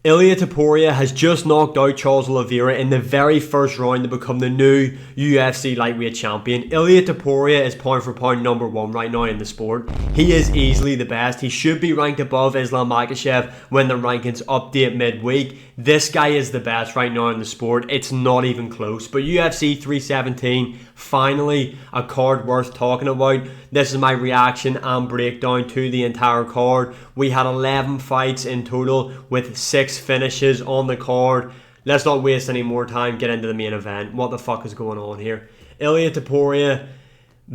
Ilia Topuria has just knocked out Charles Oliveira in the very first round to become the new UFC lightweight champion. Ilia Topuria is pound for pound #1 right now in the sport. He is easily the best. He should be ranked above Islam Makhachev when the rankings update midweek. This guy is the best right now in the sport. It's not even close. But UFC 317, finally a card worth talking about. This is my reaction and breakdown to the entire card. We had 11 fights in total with 6 finishes on the card. Let's not waste any more time, get into the main event. What the fuck is going on here? Ilia Topuria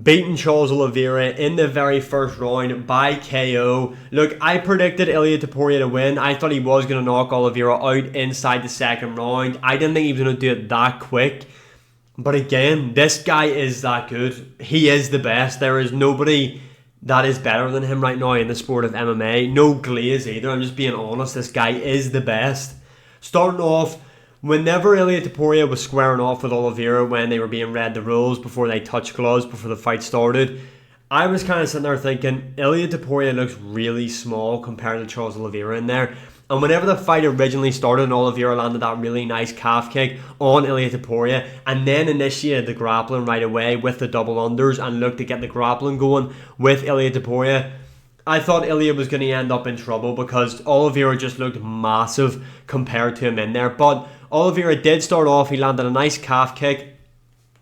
beating Charles Oliveira in the very first round by KO. Look, I predicted Ilia Topuria to win. I thought he was going to knock Oliveira out inside the second round. I didn't think he was going to do it that quick. But again, this guy is that good. He is the best. There is nobody that is better than him right now in the sport of MMA. No glaze either. I'm just being honest. This guy is the best. Starting off, whenever Ilia Topuria was squaring off with Oliveira when they were being read the rules before they touched gloves, before the fight started, I was kind of sitting there thinking, Ilia Topuria looks really small compared to Charles Oliveira in there. And whenever the fight originally started and Oliveira landed that really nice calf kick on Ilia Topuria and then initiated the grappling right away with the double unders and looked to get the grappling going with Ilia Topuria, I thought Ilia was going to end up in trouble because Oliveira just looked massive compared to him in there. But Oliveira did start off, he landed a nice calf kick.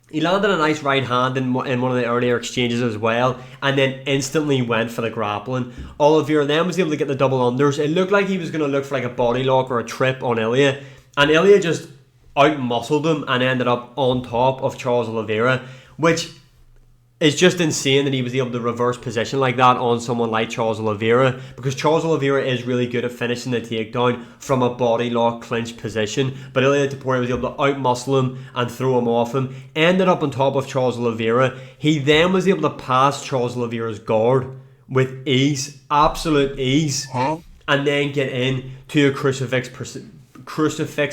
He landed a nice right hand in one of the earlier exchanges as well, and then instantly went for the grappling. Oliveira then was able to get the double unders. It looked like he was going to look for like a body lock or a trip on Ilia, and Ilia just out-muscled him and ended up on top of Charles Oliveira, which is just insane that he was able to reverse position like that on someone like Charles Oliveira, because Charles Oliveira is really good at finishing the takedown from a body lock clinch position, but Ilia Topuria was able to out-muscle him and throw him off him, ended up on top of Charles Oliveira. He then was able to pass Charles Oliveira's guard with ease, absolute ease, and then get in to a crucifix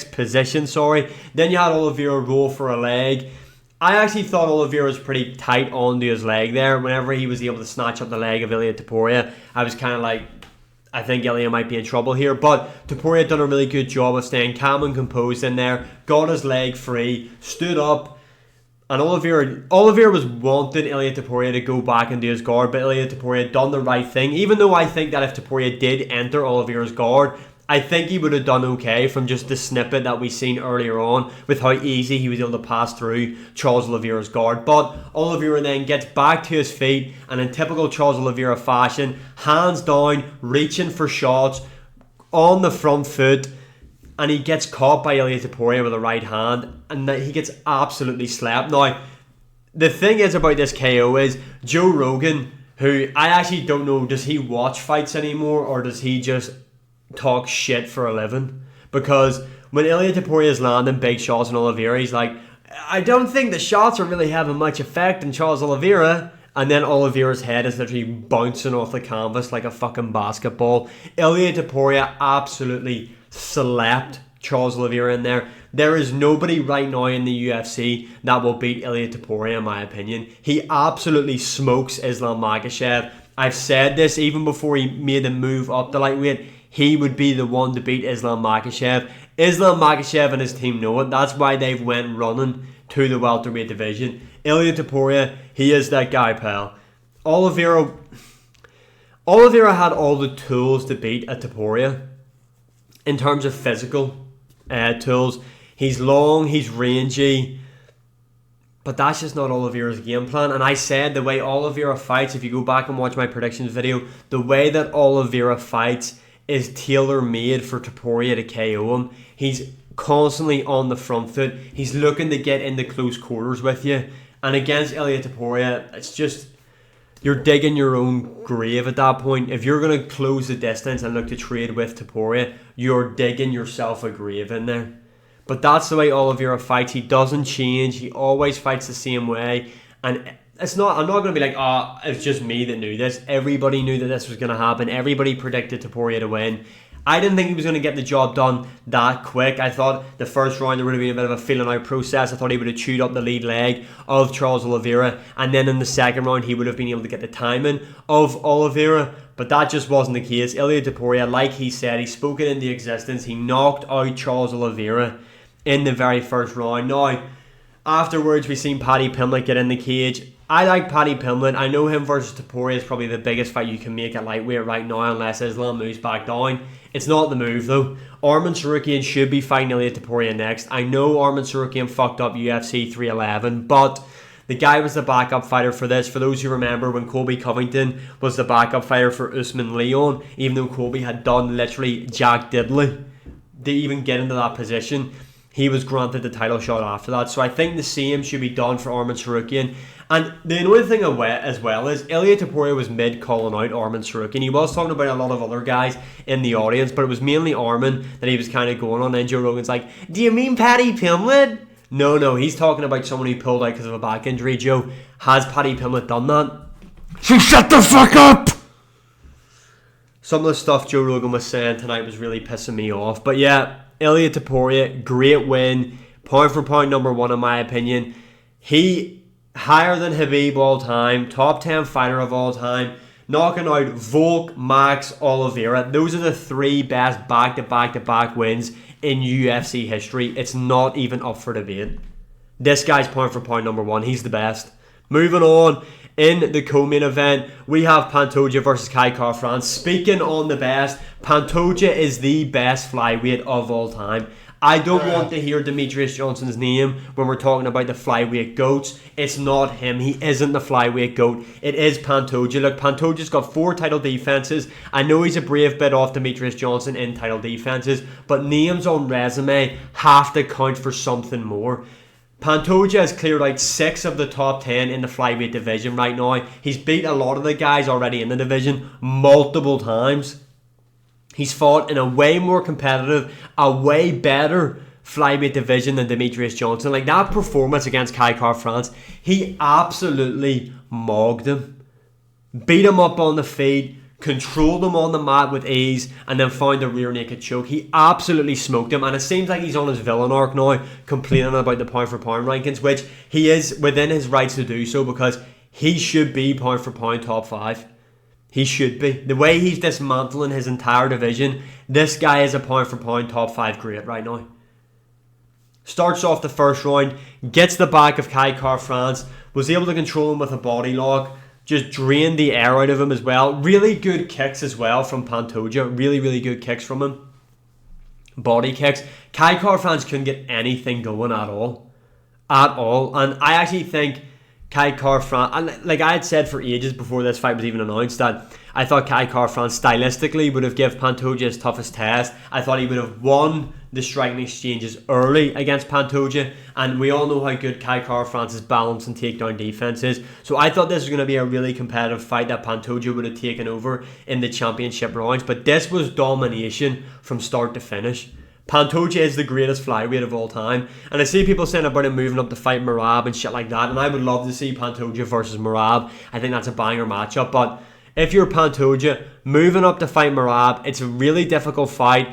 position. Then you had Oliveira roll for a leg. I actually thought Oliveira was pretty tight onto his leg there. Whenever he was able to snatch up the leg of Ilia Topuria, I was kind of like, I think Ilia might be in trouble here. But Topuria had done a really good job of staying calm and composed in there, got his leg free, stood up, and Oliveira was wanting Ilia Topuria to go back and do his guard, but Ilia Topuria had done the right thing. Even though I think that if Topuria did enter Oliveira's guard, I think he would have done okay from just the snippet that we seen earlier on with how easy he was able to pass through Charles Oliveira's guard. But Oliveira then gets back to his feet and in typical Charles Oliveira fashion, hands down, reaching for shots on the front foot, and he gets caught by Ilia Topuria with a right hand and he gets absolutely slapped. Now, the thing is about this KO is Joe Rogan, who I actually don't know, does he watch fights anymore or does he just talk shit for a living? Because when Ilia Topuria is landing big shots on Oliveira, he's like, I don't think the shots are really having much effect on Charles Oliveira. And then Oliveira's head is literally bouncing off the canvas like a fucking basketball. Ilia Topuria absolutely slapped Charles Oliveira in there. There is nobody right now in the UFC that will beat Ilia Topuria, in my opinion. He absolutely smokes Islam Makhachev. I've said this even before he made the move up the lightweight. He would be the one to beat Islam Makhachev. Islam Makhachev and his team know it. That's why they've went running to the welterweight division. Ilia Topuria, he is that guy, pal. Oliveira had all the tools to beat a Topuria in terms of physical tools. He's long, he's rangy, but that's just not Oliveira's game plan. And I said the way Oliveira fights, if you go back and watch my predictions video, the way that Oliveira fights is tailor-made for Topuria to KO him. He's constantly on the front foot. He's looking to get into close quarters with you. And against Ilia Topuria, it's just, you're digging your own grave at that point. If you're going to close the distance and look to trade with Topuria, you're digging yourself a grave in there. But that's the way Oliveira fights. He doesn't change. He always fights the same way. And I'm not going to be like, it's just me that knew this. Everybody knew that this was going to happen. Everybody predicted Topuria to win. I didn't think he was going to get the job done that quick. I thought the first round there would have been a bit of a feeling out process. I thought he would have chewed up the lead leg of Charles Oliveira. And then in the second round, he would have been able to get the timing of Oliveira. but that just wasn't the case. Ilia Topuria, like he said, he spoke it into existence. He knocked out Charles Oliveira in the very first round. Now, afterwards, we seen Paddy Pimblett get in the cage. I like Paddy Pimblett. I know him versus Topuria is probably the biggest fight you can make at lightweight right now, unless Islam moves back down. It's not the move, though. Arman Tsarukyan should be fighting Ilia Topuria next. I know Arman Tsarukyan fucked up UFC 311, but the guy was the backup fighter for this. For those who remember when Colby Covington was the backup fighter for Usman Leon, even though Colby had done literally jack diddly to even get into that position, he was granted the title shot after that. So I think the same should be done for Arman Tsarukyan. And the annoying thing as well is Ilia Topuria was mid calling out Arman Tsarukyan. He was talking about a lot of other guys in the audience, but it was mainly Arman that he was kind of going on. And Joe Rogan's like, do you mean Paddy Pimblett? No, he's talking about someone who pulled out because of a back injury, Joe. Has Paddy Pimblett done that? So shut the fuck up! Some of the stuff Joe Rogan was saying tonight was really pissing me off. But yeah, Ilia Topuria, great win. Pound for pound number one in my opinion. He higher than Khabib all time. Top 10 fighter of all time. Knocking out Volk, Max, Oliveira. Those are the three best back-to-back-to-back wins in UFC history. It's not even up for debate. This guy's pound for pound number one. He's the best. Moving on, in the co-main event, we have Pantoja versus Kai Kara-France. Speaking on the best, Pantoja is the best flyweight of all time. I don't want to hear Demetrius Johnson's name when we're talking about the flyweight goats. It's not him. He isn't the flyweight goat. It is Pantoja. Look, Pantoja's got 4 title defenses. I know he's a brave bit off Demetrius Johnson in title defenses, but names on resume have to count for something more. Pantoja has cleared out 6 of the top 10 in the flyweight division right now. He's beat a lot of the guys already in the division multiple times. He's fought in a way more competitive, a way better flyweight division than Demetrius Johnson. Like that performance against Kai Kara-France, he absolutely mogged him. Beat him up on the feet, controlled him on the mat with ease, and then found a rear naked choke. He absolutely smoked him, and it seems like he's on his villain arc now, complaining about the pound for pound rankings, which he is within his rights to do so because he should be pound for pound top 5. He should be. The way he's dismantling his entire division, this guy is a pound for pound top 5 great right now. Starts off the first round, gets the back of Kai Kara-France, was able to control him with a body lock, just drained the air out of him as well. Really good kicks as well from Pantoja. Really good kicks from him. Body kicks. Kai Kara-France couldn't get anything going at all. And I actually think Kai Kara-France, like I had said for ages before this fight was even announced, that I thought Kai Kara-France stylistically would have given Pantoja his toughest test. I thought he would have won the striking exchanges early against Pantoja, and we all know how good Kai Kara-France's balance and takedown defense is. So I thought this was going to be a really competitive fight that Pantoja would have taken over in the championship rounds, but this was domination from start to finish. Pantoja is the greatest flyweight of all time, and I see people saying about him moving up to fight Merab and shit like that, and I would love to see Pantoja versus Merab. I think that's a banger matchup, but if you're Pantoja moving up to fight Merab, it's a really difficult fight.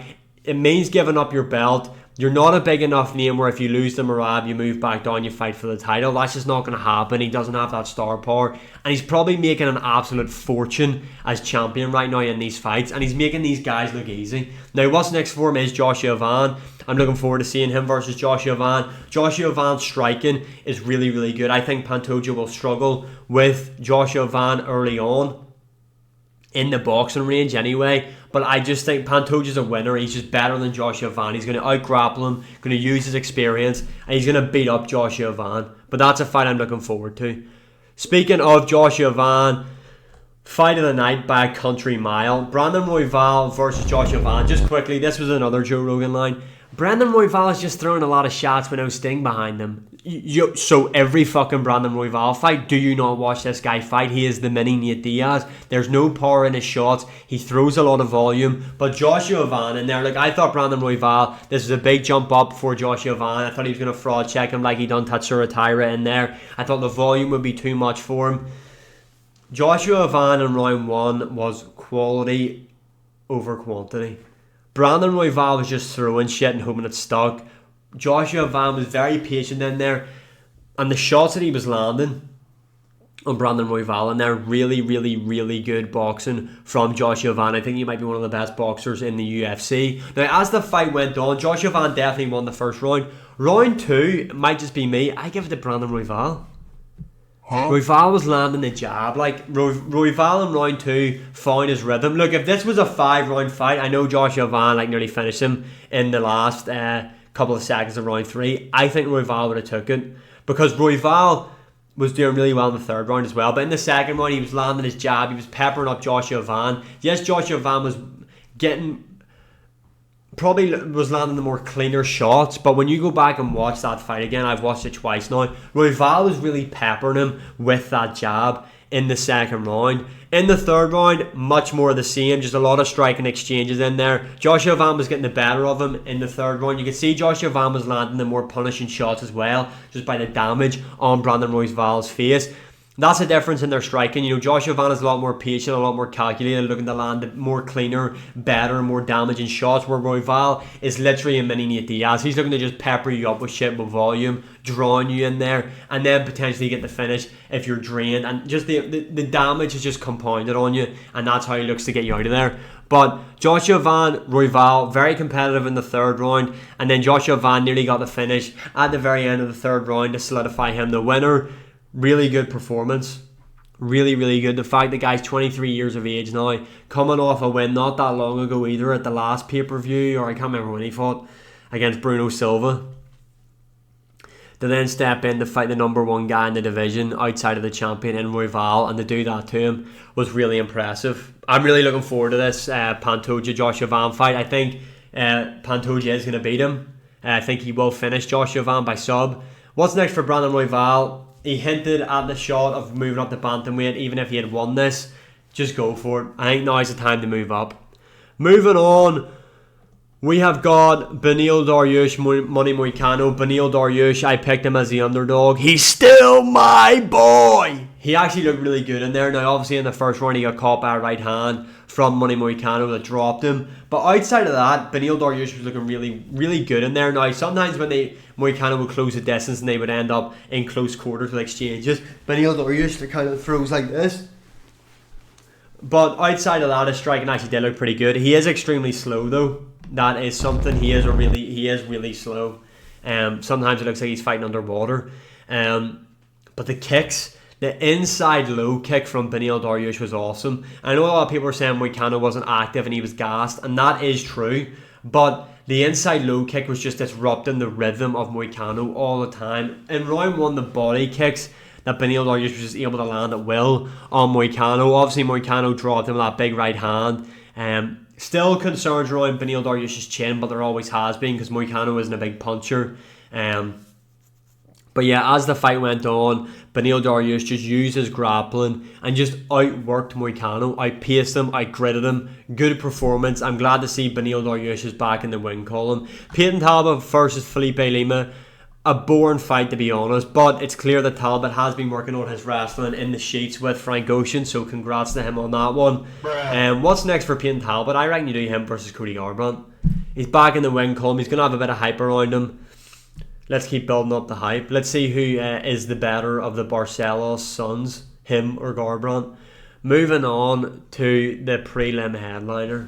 It means giving up your belt. You're not a big enough name where if you lose to Merab, you move back down, you fight for the title. That's just not going to happen. He doesn't have that star power. And he's probably making an absolute fortune as champion right now in these fights. And he's making these guys look easy. Now, what's next for him is Joshua Van. I'm looking forward to seeing him versus Joshua Van. Joshua Van's striking is really good. I think Pantoja will struggle with Joshua Van early on in the boxing range anyway, but I just think Pantoja's a winner. He's just better than Joshua Van. He's going to out-grapple him, going to use his experience, and he's going to beat up Joshua Van. But that's a fight I'm looking forward to. Speaking of Joshua Van, fight of the night by a country mile. Brandon Royval versus Joshua Van. Just quickly, this was another Joe Rogan line. Brandon Royval is just throwing a lot of shots with no sting behind them. So every fucking Brandon Royval fight, do you not watch this guy fight? He is the mini Nate Diaz. There's no power in his shots. He throws a lot of volume. But Joshua Van in there, like I thought Brandon Royval, this was a big jump up for Joshua Van. I thought he was going to fraud check him like he done Tatsura Taira in there. I thought the volume would be too much for him. Joshua Van in round 1 was quality over quantity. Brandon Royval was just throwing shit and hoping it stuck. Joshua Van was very patient in there, and the shots that he was landing on Brandon Royval, and they're really, really, really good boxing from Joshua Van. I think he might be one of the best boxers in the UFC. Now, as the fight went on, Joshua Van definitely won the first round. Round 2, it might just be me, I give it to Brandon Royval. Royval was landing the jab. Like, Royval in round 2 found his rhythm. Look, if this was a 5-round fight, I know Joshua Van nearly finished him in the last couple of seconds of round 3. I think Royval would have took it, because Royval was doing really well in the third round as well. But in the second round, he was landing his jab. He was peppering up Joshua Van. Yes, Joshua Van was probably landing the more cleaner shots. But when you go back and watch that fight again, I've watched it twice now, Royval was really peppering him with that jab in the second round. In the third round, much more of the same, just a lot of striking exchanges in there. Joshua Van was getting the better of him in the third round. You could see Joshua Van was landing the more punishing shots as well, just by the damage on Brandon Royval's face. That's a difference in their striking. You know, Joshua Van is a lot more patient, a lot more calculated, looking to land more cleaner, better, more damaging shots, where Royval is literally a mini Nate Diaz. He's looking to just pepper you up with shit, with volume, drawing you in there, and then potentially get the finish if you're drained. And just the damage is just compounded on you, and that's how he looks to get you out of there. But Joshua Van, Royval, very competitive in the third round, and then Joshua Van nearly got the finish at the very end of the third round to solidify him the winner. Really good performance. Really, really good. The fact the guy's 23 years of age now, coming off a win not that long ago either at the last pay-per-view, or I can't remember when he fought, against Bruno Silva. To then step in to fight the number 1 guy in the division outside of the champion in Royval, and to do that to him was really impressive. I'm really looking forward to this Pantoja Joshua Van fight. I think Pantoja is going to beat him. I think he will finish Joshua Van by sub. What's next for Brandon Royval? He hinted at the shot of moving up the bantamweight. Even if he had won this, just go for it. I think now is the time to move up. Moving on, we have got Beneil Dariush, Money Moicano. Beneil Dariush, I picked him as the underdog. He's still my boy. He actually looked really good in there. Now, obviously, in the first round, he got caught by a right hand from Money Moicano that dropped him. But outside of that, Beneil Dariush was looking really, really good in there. Now, sometimes when Moicano would close the distance and they would end up in close quarters with exchanges, Beneil Dariush kind of throws like this. But outside of that, his striking actually did look pretty good. He is extremely slow, though. That is something. He is really slow. Sometimes it looks like he's fighting underwater. But the kicks, the inside low kick from Beneil Dariush was awesome. I know a lot of people are saying Moicano wasn't active and he was gassed, and that is true. But the inside low kick was just disrupting the rhythm of Moicano all the time. In round 1, the body kicks that Beneil Dariush was just able to land at will on Moicano. Obviously, Moicano dropped him with that big right hand. Still concerns around Beneil Dariush's chin, but there always has been, because Moicano isn't a big puncher. But yeah, as the fight went on, Beneil Dariush just used his grappling and just outworked Moicano, outpaced him, outgritted him. Good performance. I'm glad to see Beneil Dariush is back in the win column. Peyton Taba versus Felipe Lima. A boring fight, to be honest, but it's clear that Talbot has been working on his wrestling in the sheets with Frank Ocean, so congrats to him on that one. What's next for Peyton Talbot? I reckon you do him versus Cody Garbrandt. He's back in the win column. He's going to have a bit of hype around him. Let's keep building up the hype. Let's see who is the better of the Barcelos sons, him or Garbrandt. Moving on to the prelim headliner.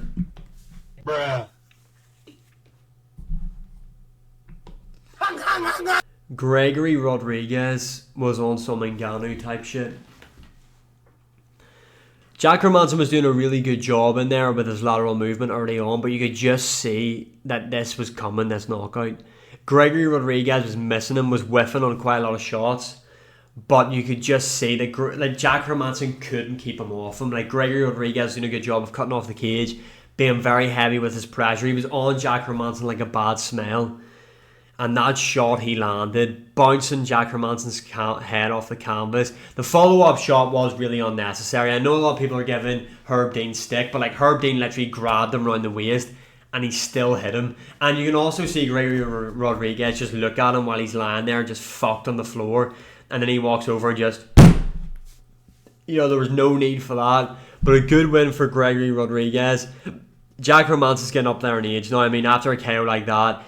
Gregory Rodriguez was on some Ngannou type shit. Jackmanson was doing a really good job in there with his lateral movement early on, but you could just see that this was coming, this knockout. Gregory Rodriguez was missing him, was whiffing on quite a lot of shots, but you could just see that Jackmanson couldn't keep him off him. Like, Gregory Rodriguez doing a good job of cutting off the cage, being very heavy with his pressure. He was on Jackmanson like a bad smell. And that shot he landed, bouncing Jackmanson's head off the canvas. The follow-up shot was really unnecessary. I know a lot of people are giving Herb Dean stick, but like, Herb Dean literally grabbed him around the waist and he still hit him. And you can also see Gregory Rodriguez just look at him while he's lying there, just fucked on the floor. And then he walks over and just, there was no need for that. But a good win for Gregory Rodriguez. Jackmanson's getting up there in age now. I mean, after a KO like that,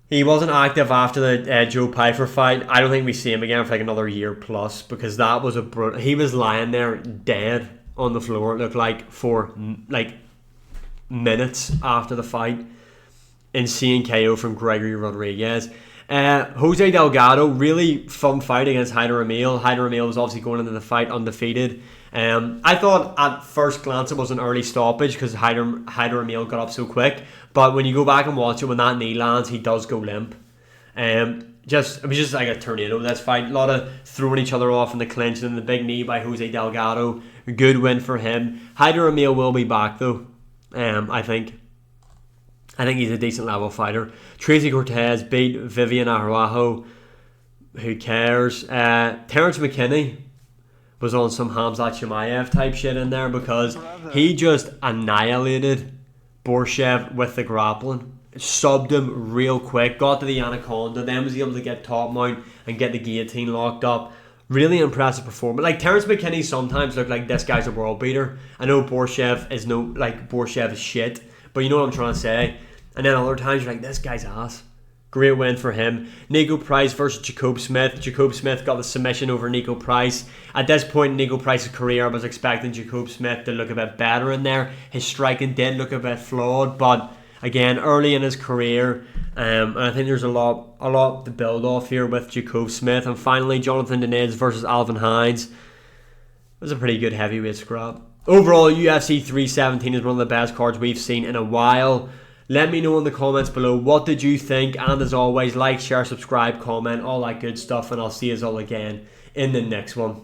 He wasn't active after the Joe Pyfer fight. I don't think we see him again for like another year plus, because that was he was lying there dead on the floor, it looked like, for like minutes after the fight. Insane KO from Gregory Rodriguez. Jose Delgado, really fun fight against Haider Emil. Haider Emil was obviously going into the fight undefeated. I thought at first glance it was an early stoppage because Haider Emil got up so quick. But when you go back and watch it, when that knee lands, he does go limp. It was just like a tornado, this fight. A lot of throwing each other off in the clinch, and the big knee by Jose Delgado. A good win for him. Haider Emil will be back though. I think he's a decent level fighter. Tracy Cortez beat Vivian Araujo. Who cares? Terrence McKinney was on some Hamzat Chimaev type shit in there, because he just annihilated Borshev with the grappling. Subbed him real quick, got to the Anaconda, then was able to get top mount and get the guillotine locked up. Really impressive performance. Like, Terrence McKinney sometimes looked like this guy's a world beater. I know Borshev is shit, but you know what I'm trying to say. And then other times you're like, this guy's ass. Great win for him. Nico Price versus Jacob Smith. Jacob Smith got the submission over Nico Price. At this point in Nico Price's career, I was expecting Jacob Smith to look a bit better in there. His striking did look a bit flawed, but again, early in his career, and I think there's a lot to build off here with Jacob Smith. And finally, Jonathan Deniz versus Alvin Hines. It was a pretty good heavyweight scrap. Overall, UFC 317 is one of the best cards we've seen in a while. Let me know in the comments below, what did you think? And as always, like, share, subscribe, comment, all that good stuff. And I'll see you all again in the next one.